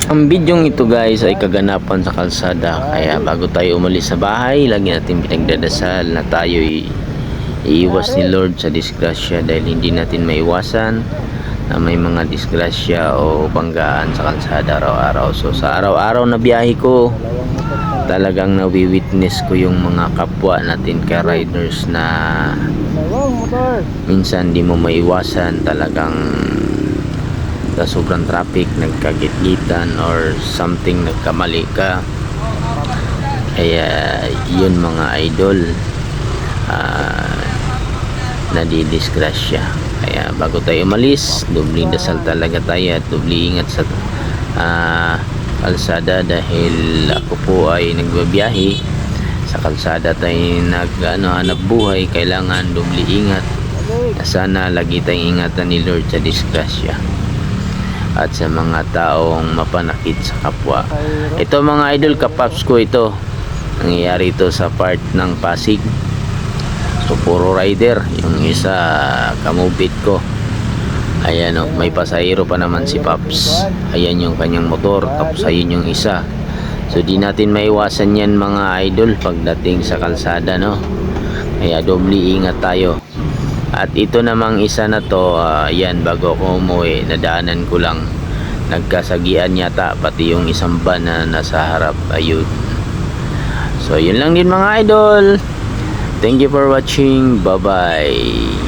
Ang bidyong ito guys ay kaganapan sa kalsada. Kaya bago tayo umalis sa bahay, lagi natin pinagdadasal na tayo iiwas ni Lord sa disgrasya, dahil hindi natin maiwasan na may mga disgrasya o banggaan sa kalsada araw-araw. So sa araw-araw na biyahe ko, talagang nawi-witness ko yung mga kapwa natin ka-riders na minsan di mo maiwasan, talagang sa sobrang traffic nagkagit-gitan or something, nagkamali ka. Kaya yun mga idol, nadidisgrasya. Kaya bago tayo umalis, dubling dasal talaga tayo at dubling ingat sa kalsada, dahil ako po ay nagbabiyahe sa kalsada tayo hanap buhay. Kailangan dubli ingat. Sana lagi tayong ingatan ni Lord sa disgrasya at sa mga taong mapanakit sa kapwa. Ito mga idol, kapaps ko ito, nangyayari ito sa part ng Pasig. So puro rider, yung isa kamubit ko. Ayan o, may pasahero pa naman si Paps. Ayan yung kanyang motor, tapos ayun yung isa. So di natin maiwasan yan mga idol pagdating sa kalsada, no? Kaya doble ingat tayo. At ito namang isa na to, yan, bago ako umuwi, nadaanan ko lang, nagkasagian yata pati yung isang van na nasa harap. Ayun. So yun lang din mga idol. Thank you for watching. Bye bye.